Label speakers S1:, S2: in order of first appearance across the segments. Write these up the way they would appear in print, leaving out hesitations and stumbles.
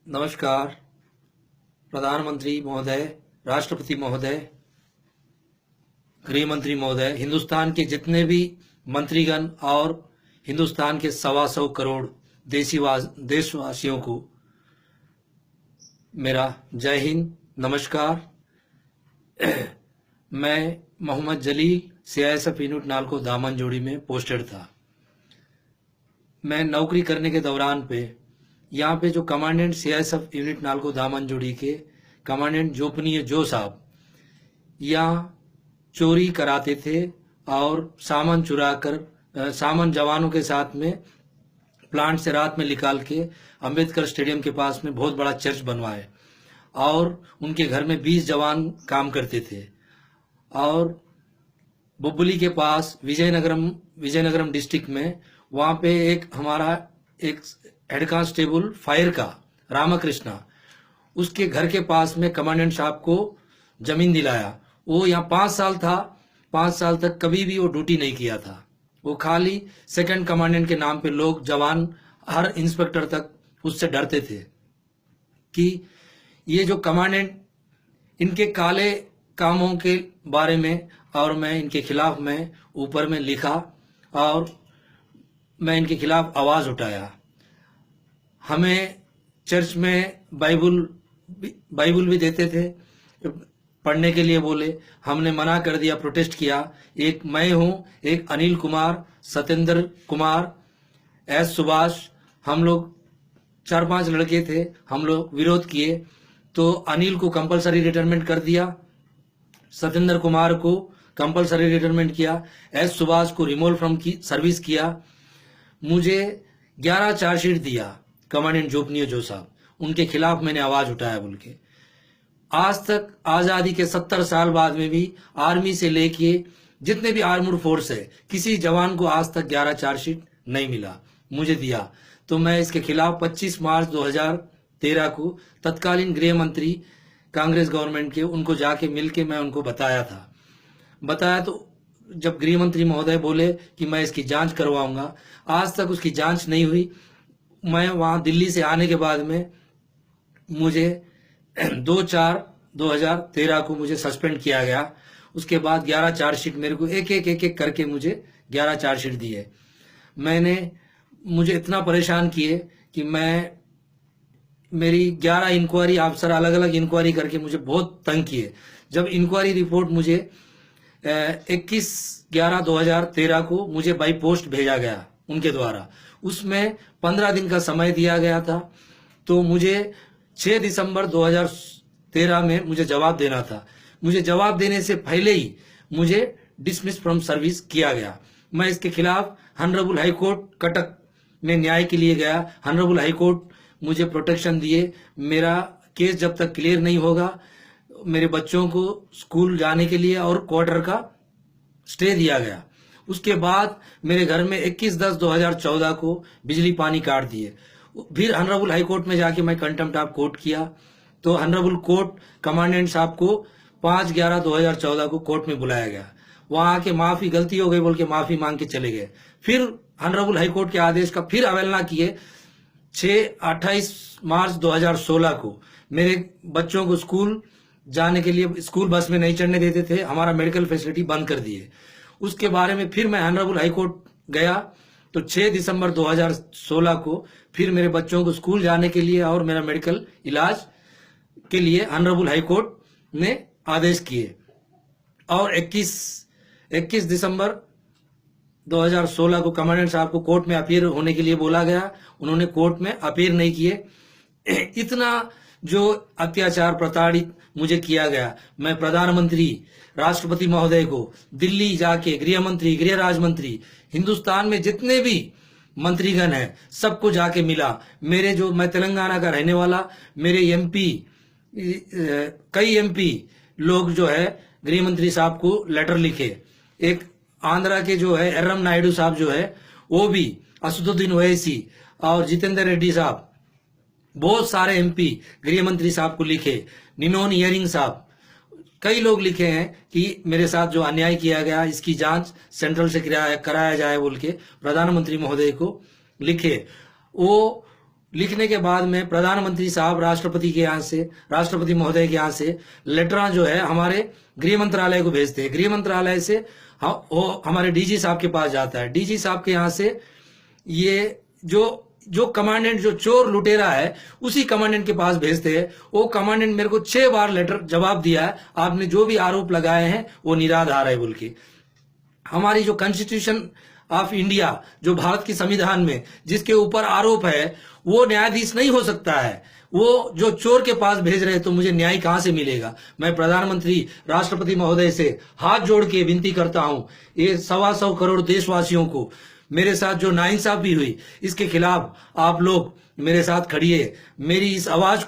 S1: नमस्कार। प्रधानमंत्री महोदय, राष्ट्रपति महोदय, गृह मंत्री महोदय, हिंदुस्तान के जितने भी मंत्रीगण और हिंदुस्तान के 125 करोड़ देशवासियों को मेरा जय हिंद, नमस्कार। मैं मोहम्मद जलील सीआईएसएफ यूनिट नालको दामनजोड़ी में पोस्टेड था। मैं नौकरी करने के दौरान पे यहाँ पे जो commandant CISF unit NALCO Damanjodi के कमांडेंट जोपनीय जो साहब यहाँ चोरी कराते थे और सामान चुरा कर सामान जवानों के साथ में प्लांट से रात में निकाल के अंबेडकर स्टेडियम के पास में बहुत बड़ा चर्च बनवाए और उनके घर में 20 जवान काम करते थे। और बुब्बली के पास विजयनगरम डिस्ट्रिक्ट में वहाँ पे एक हमारा एक हेड कांस्टेबल फायर का रामकृष्णा, उसके घर के पास में कमांडेंट साहब को जमीन दिलाया। वो यहाँ 5 साल था, 5 साल तक कभी भी वो ड्यूटी नहीं किया था। वो खाली सेकंड कमांडेंट के नाम पे लोग जवान हर इंस्पेक्टर तक उससे डरते थे कि ये जो कमांडेंट इनके काले कामों के बारे में, और मैं इनके खिलाफ में ऊपर में लिखा और मैं इनके खिलाफ आवाज उठाया। हमें चर्च में बाइबल भी देते थे पढ़ने के लिए, बोले, हमने मना कर दिया, प्रोटेस्ट किया। एक मैं हूं, एक अनिल कुमार, सत्येंद्र कुमार, एस सुभाष, हम लोग 4-5 लड़के थे, हम लोग विरोध किए। तो अनिल को कंपलसरी रिटायरमेंट कर दिया, सत्येंद्र कुमार को कंपलसरी रिटायरमेंट किया, एस सुभाष को रिमूव फ्रॉम की सर्विस किया। मुझे 11 चार्जशीट दिया कमांडेंट जोपनीय जो साहब, उनके खिलाफ मैंने आवाज उठाया बोल के। आज तक आजादी के 70 साल बाद में भी आर्मी से लेके जितने भी आर्मड फोर्स है, किसी जवान को आज तक 11 चार्जशीट नहीं मिला, मुझे दिया। तो मैं इसके खिलाफ 25 मार्च 2013 को तत्कालीन गृह मंत्री कांग्रेस गवर्नमेंट के उनको जाके मिलके मैं उनको बताया तो जब गृह मंत्री महोदय बोले कि मैं इसकी जांच करवाऊंगा, आज तक उसकी जांच नहीं हुई। मैं वहां दिल्ली से आने के बाद में मुझे 2/4/2013 को मुझे सस्पेंड किया गया। उसके बाद 11 चार्जशीट मेरे को एक करके मुझे 11 चार्जशीट दिए। मुझे इतना परेशान किए कि मेरी 11 इंक्वायरी अफसर अलग अलग इंक्वायरी करके मुझे बहुत तंग किए। जब इंक्वायरी रिपोर्ट मुझे 21/11/2013 को मुझे बाई पोस्ट भेजा गया उनके द्वारा, उसमें 15 दिन का समय दिया गया था। तो मुझे 6 दिसंबर 2013 में मुझे जवाब देना था। मुझे जवाब देने से पहले ही मुझे डिसमिस फ्रॉम सर्विस किया गया। मैं इसके खिलाफ हॉनरेबल हाई कोर्ट कटक में न्याय के लिए गया। हॉनरेबल हाई कोर्ट मुझे प्रोटेक्शन दिए। मेरा केस जब तक क्लियर नहीं होगा, मेरे बच्चों को स्कूल जाने के लिए और क्वार्टर का स्टे दिया गया। उसके बाद मेरे घर में 21/10/2014 को बिजली पानी काट दिए। फिर हॉनरेबल हाई कोर्ट में जाके मैं कंटेम्प्ट ऑफ कोर्ट किया। तो हॉनरेबल कोर्ट कमांडेंट साहब को 5/11/2014 को कोर्ट में बुलाया गया। वहां आके माफी, गलती हो गई बोल के माफी मांग के चले गए। फिर हॉनरेबल हाई कोर्ट के आदेश का फिर अवहेलना किए। 28 मार्च 2016 को मेरे बच्चों को स्कूल जाने के लिए स्कूल बस में नहीं चढ़ने देते थे, हमारा मेडिकल फैसिलिटी बंद कर दिए। उसके बारे में फिर मैं हॉनरेबल हाई कोर्ट गया। तो 6 दिसंबर 2016 को फिर मेरे बच्चों को स्कूल जाने के लिए और मेरा मेडिकल इलाज के लिए हॉनरेबल हाई कोर्ट ने आदेश किए। और 21 दिसंबर 2016 को कमांडेंट साहब को कोर्ट में अपीयर होने के लिए बोला गया। उन्होंने कोर्ट में अपीयर नहीं किए। इतना जो अत्याचार प्रताड़ित मुझे किया गया, मैं प्रधानमंत्री राष्ट्रपति महोदय को दिल्ली जाके गृह मंत्री, गृह राज्य मंत्री, हिंदुस्तान में जितने भी मंत्रीगण हैं सबको जाके मिला। मैं तेलंगाना का रहने वाला, मेरे एमपी, कई एमपी लोग जो है गृह मंत्री साहब को लेटर लिखे। एक आंध्रा के जो है एर्रम नायडू साहब जो है, वो भी, असदुद्दीन ओवैसी और जितेंद्र रेड्डी साहब, बहुत सारे एमपी गृह मंत्री साहब को लिखे। निनोन इयरिंग साहब, कई लोग लिखे हैं कि मेरे साथ जो अन्याय किया गया इसकी जांच सेंट्रल से कराया जाए बोल के प्रधानमंत्री महोदय को लिखे। वो लिखने के बाद में प्रधानमंत्री साहब राष्ट्रपति के यहाँ से, राष्ट्रपति महोदय के यहाँ से लेटर जो है हमारे गृह मंत्रालय को भेजते हैं। गृह मंत्रालय से वो हमारे डीजी साहब के पास जाता है। डीजी साहब के यहाँ से ये जो कमांडेंट जो चोर लुटेरा है उसी कमांडेंट के पास भेजते हैं। वो कमांडेंट मेरे को 6 बार लेटर जवाब दिया है, आपने जो भी आरोप लगाए हैं वो निराधार है बोल के। हमारी जो कॉन्स्टिट्यूशन ऑफ इंडिया, जो भारत की संविधान में जिसके ऊपर आरोप है, वो न्यायाधीश नहीं हो सकता है। वो जो चोर के पास भेज रहे हैं तो मुझे न्याय कहां से मिलेगा। मैं प्रधानमंत्री राष्ट्रपति महोदय से हाथ जोड़ के विनती करता हूं, ये 125 करोड़ देशवासियों को मेरे साथ जो नाइंसाफी हुई इसके खिलाफ आप लोग मेरे साथ खड़िए। मेरी इस आवाज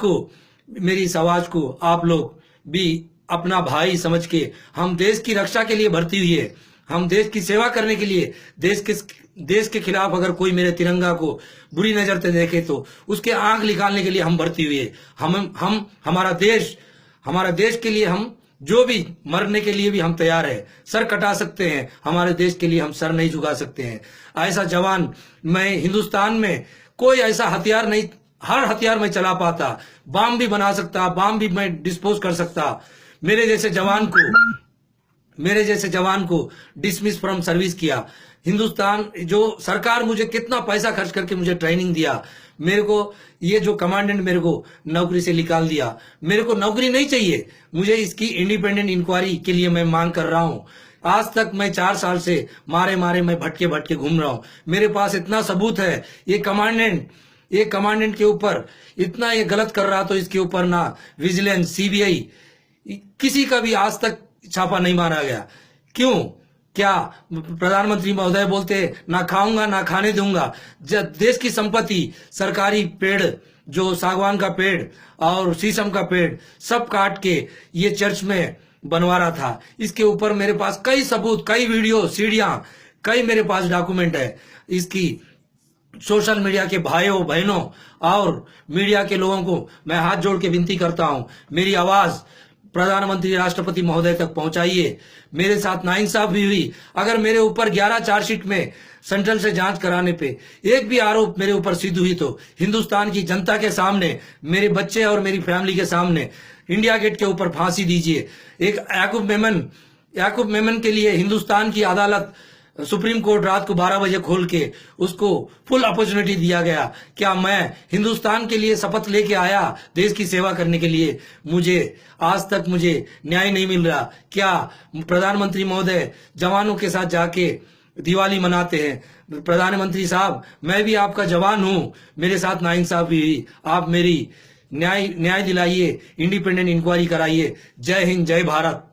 S1: को आप लोग भी अपना भाई समझ के, हम देश की रक्षा के लिए भर्ती हुई, हम देश की सेवा करने के लिए, देश के खिलाफ अगर कोई मेरे तिरंगा को बुरी नजर से देखे तो उसके आंख निकालने के लिए हम भर्ती हुए। हम हमारा देश के लिए हम जो भी मरने के लिए भी हम तैयार है, सर कटा सकते हैं, हमारे देश के लिए हम सर नहीं झुका सकते हैं। ऐसा जवान मैं हिंदुस्तान में कोई ऐसा हथियार नहीं, हर हथियार मैं चला पाता, बम भी बना सकता, बम भी मैं डिस्पोज कर सकता। मेरे जैसे जवान को डिसमिस फ्रॉम सर्विस किया। हिंदुस्तान जो सरकार मुझे कितना पैसा खर्च करके मुझे ट्रेनिंग दिया, मेरे को ये जो कमांडेंट मेरे को नौकरी से निकाल दिया। मेरे को नौकरी नहीं चाहिए, मुझे इसकी इंडिपेंडेंट इंक्वायरी के लिए मैं मांग कर रहा हूं। आज तक मैं 4 साल से मारे मैं भटके घूम रहा हूं। मेरे पास इतना सबूत है। ये कमांडेंट के ऊपर इतना ये गलत कर रहा तो इसके ऊपर ना विजिलेंस, सीबीआई, किसी का भी आज तक छापा नहीं मारा गया। क्यों? क्या प्रधानमंत्री महोदय बोलते ना खाऊंगा ना खाने दूंगा। जब देश की संपत्ति, सरकारी पेड़, जो सागवान का पेड़ और शीशम का पेड़ सब काट के ये चर्च में बनवा रहा था। इसके ऊपर मेरे पास कई सबूत, कई वीडियो, सीडियां, कई मेरे पास डॉक्यूमेंट है। इसकी सोशल मीडिया के भाइयों बहनों और मीडिया के लोगों को मैं हाथ जोड़ के विनती करता हूं, मेरी आवाज प्रधानमंत्री राष्ट्रपति महोदय तक पहुंचाइए। मेरे साथ नाइंसाफी भी हुई। अगर मेरे ऊपर 11 चार्जशीट में सेंट्रल से जांच कराने पे एक भी आरोप मेरे ऊपर सिद्ध हुई तो हिंदुस्तान की जनता के सामने, मेरे बच्चे और मेरी फैमिली के सामने इंडिया गेट के ऊपर फांसी दीजिए। एक याकूब मेमन के लिए हिंदुस्तान की अदालत, सुप्रीम कोर्ट रात को 12 बजे खोल के उसको फुल अपॉर्चुनिटी दिया गया। क्या मैं हिंदुस्तान के लिए शपथ लेके आया देश की सेवा करने के लिए? आज तक मुझे न्याय नहीं मिल रहा। क्या प्रधानमंत्री महोदय जवानों के साथ जाके दिवाली मनाते हैं? प्रधानमंत्री साहब, मैं भी आपका जवान हूं, मेरे साथ नाइंसाफी हुई, आप मेरी न्याय दिलाइए, इंडिपेंडेंट इंक्वायरी कराइए। जय हिंद, जय भारत।